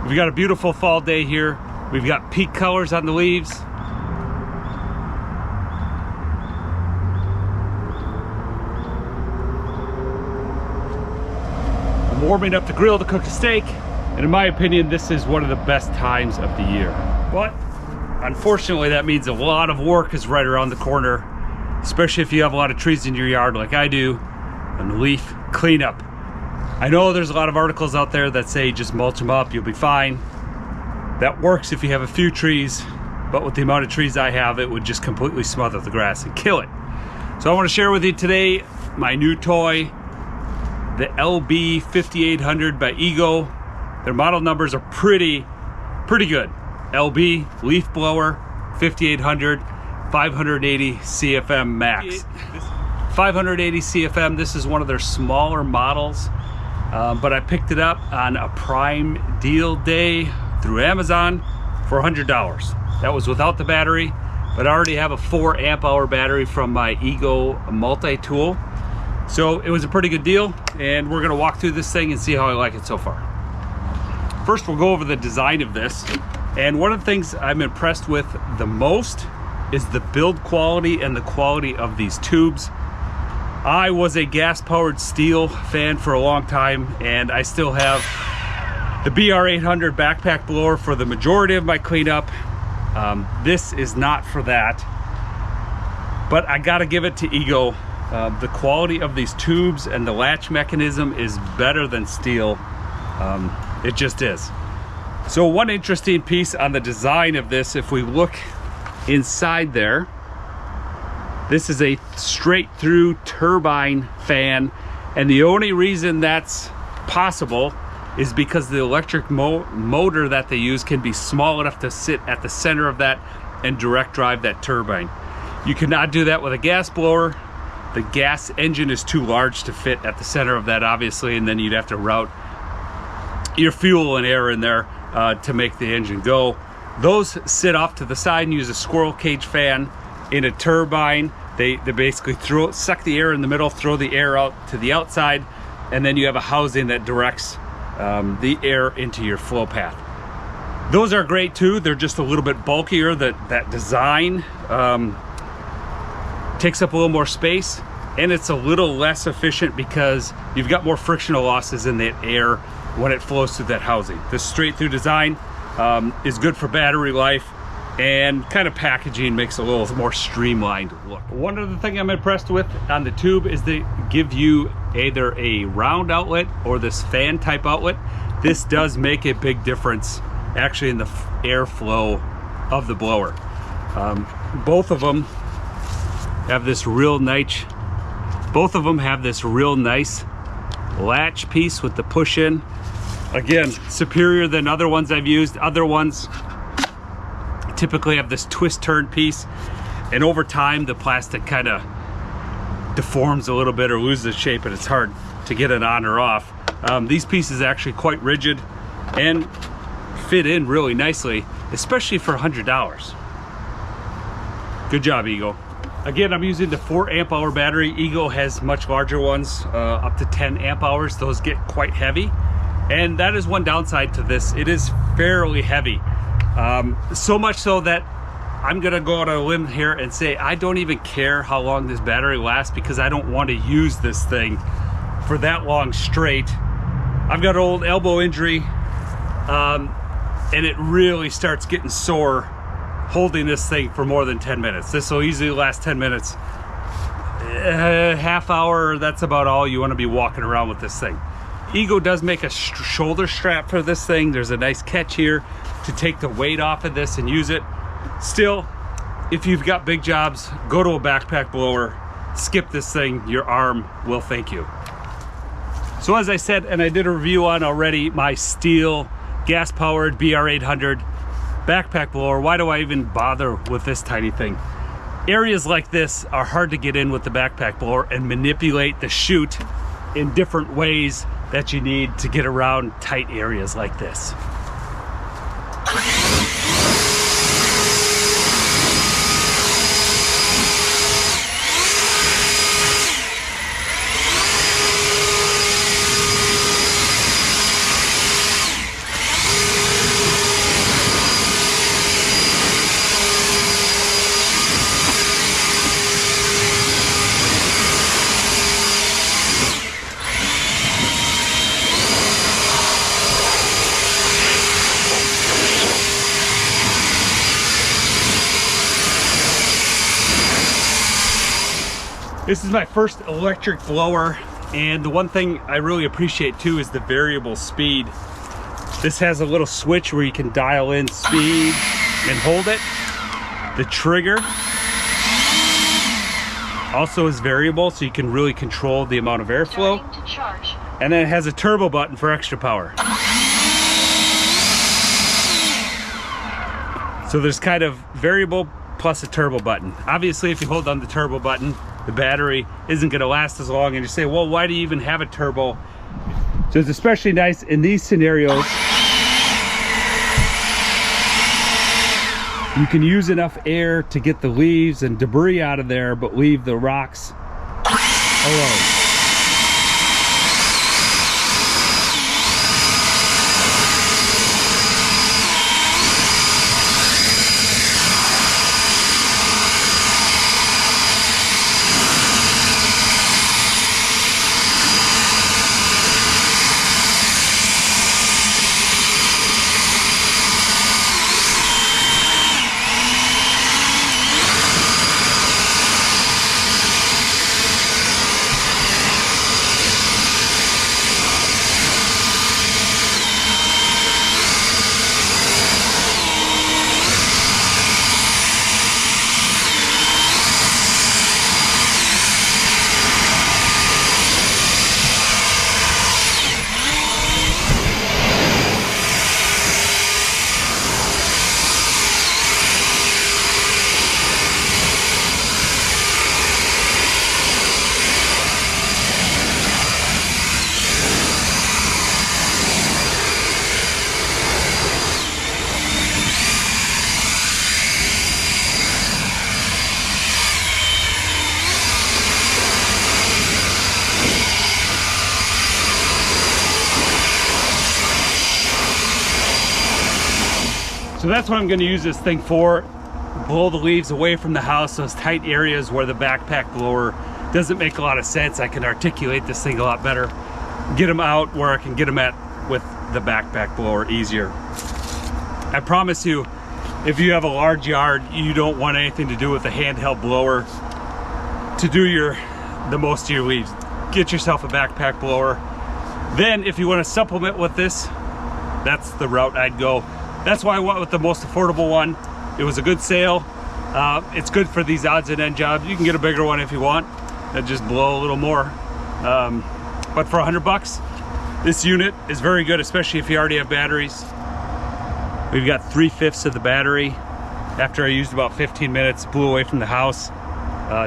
We've got a beautiful fall day here. We've got peak colors on the leaves. I'm warming up the grill to cook a steak, and in my opinion, this is one of the best times of the year. But unfortunately, that means a lot of work is right around the corner, especially if you have a lot of trees in your yard like I do, and leaf cleanup. I know there's a lot of articles out there that say just mulch them up, you'll be fine. That works if you have a few trees, but with the amount of trees I have, it would just completely smother the grass and kill it. So I want to share with you today my new toy, the LB5800 by Ego. Their model numbers are pretty good. LB leaf blower, 5800, 580 CFM max. 580 CFM, this is one of their smaller models, but I picked it up on a prime deal day through Amazon for $100. That was without the battery, but I already have a 4 amp hour battery from my Ego multi-tool. So it was a pretty good deal, and we're gonna walk through this thing and see how I like it so far. First, we'll go over the design of this. And one of the things I'm impressed with the most is the build quality and the quality of these tubes. I was a gas-powered steel fan for a long time, and I still have the BR800 backpack blower for the majority of my cleanup. This is not for that, but I gotta give it to Ego. The quality of these tubes and the latch mechanism is better than steel. It just is. So one interesting piece on the design of this, if we look inside there, this is a straight through turbine fan, and the only reason that's possible is because the electric motor that they use can be small enough to sit at the center of that and direct drive that turbine. You cannot do that with a gas blower. The gas engine is too large to fit at the center of that, obviously, and then you'd have to route your fuel and air in there to make the engine go. Those sit off to the side and use a squirrel cage fan. In a turbine, they basically suck the air in the middle, throw the air out to the outside, and then you have a housing that directs the air into your flow path. Those are great too. They're just a little bit bulkier. That design takes up a little more space, and it's a little less efficient because you've got more frictional losses in that air when it flows through that housing. This straight through design is good for battery life, and kind of packaging makes a little more streamlined look. One other thing I'm impressed with on the tube is they give you either a round outlet or this fan type outlet. This does make a big difference actually in the airflow of the blower. Both of them have this real nice latch piece with the push in. Again, superior than other ones I've used. Other ones typically have this twist turn piece, and over time the plastic kind of deforms a little bit or loses shape, and it's hard to get it on or off. These pieces are actually quite rigid and fit in really nicely, especially for $100. Good job, Ego. Again, I'm using the 4 amp hour battery. Ego has much larger ones, up to 10 amp hours. Those get quite heavy, and that is one downside to this. It is fairly heavy, so much so that I'm gonna go out on a limb here and say I don't even care how long this battery lasts, because I don't want to use this thing for that long straight. I've got an old elbow injury, and it really starts getting sore holding this thing for more than 10 minutes. This will easily last 10 minutes. Half hour, that's about all you want to be walking around with this thing. Ego does make a shoulder strap for this thing. There's a nice catch here to take the weight off of this and use it. Still, if you've got big jobs, go to a backpack blower, skip this thing, your arm will thank you. So as I said, and I did a review on already, my steel gas-powered BR800 backpack blower. Why do I even bother with this tiny thing? Areas like this are hard to get in with the backpack blower and manipulate the chute in different ways that you need to get around tight areas like this. This is my first electric blower, and the one thing I really appreciate too is the variable speed. This has a little switch where you can dial in speed and hold it. The trigger also is variable, so you can really control the amount of airflow. And then it has a turbo button for extra power. So there's kind of variable plus a turbo button. Obviously, if you hold down the turbo button, the battery isn't going to last as long, and you say, well, why do you even have a turbo? So it's especially nice in these scenarios. You can use enough air to get the leaves and debris out of there, but leave the rocks alone. So that's what I'm going to use this thing for. Blow the leaves away from the house, those tight areas where the backpack blower doesn't make a lot of sense. I can articulate this thing a lot better. Get them out where I can get them at with the backpack blower easier. I promise you, if you have a large yard, you don't want anything to do with a handheld blower to do the most of your leaves. Get yourself a backpack blower. Then if you want to supplement with this, that's the route I'd go. That's why I went with the most affordable one. It was a good sale. It's good for these odds and end jobs. You can get a bigger one if you want and just blow a little more. But for $100, this unit is very good, especially if you already have batteries. We've got 3/5 of the battery. After I used about 15 minutes, blew away from the house,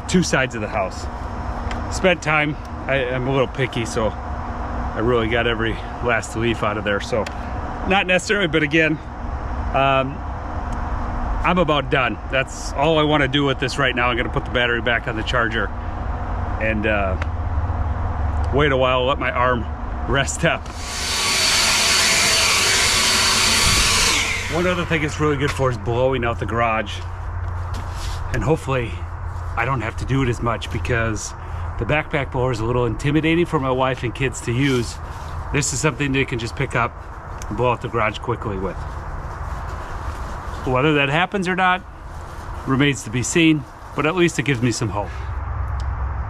2 sides of the house. Spent time. I'm a little picky, so I really got every last leaf out of there. So not necessarily, but again, I'm about done. That's all I want to do with this right now. I'm going to put the battery back on the charger and wait a while, let my arm rest up. One other thing it's really good for is blowing out the garage. And hopefully I don't have to do it as much, because the backpack blower is a little intimidating for my wife and kids to use. This is something they can just pick up and blow out the garage quickly with. Whether that happens or not remains to be seen, but at least it gives me some hope.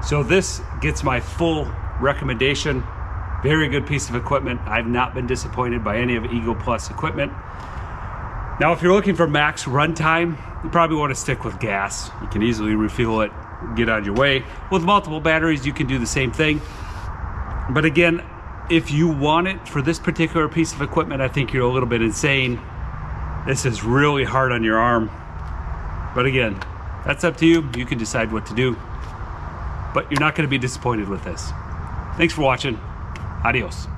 So this gets my full recommendation. Very good piece of equipment. I've not been disappointed by any of Eagle Plus equipment. Now, if you're looking for max runtime, you probably want to stick with gas. You can easily refuel it, get on your way. With multiple batteries, you can do the same thing. But again, if you want it for this particular piece of equipment, I think you're a little bit insane. This is really hard on your arm. But again, that's up to you. You can decide what to do. But you're not going to be disappointed with this. Thanks for watching. Adios.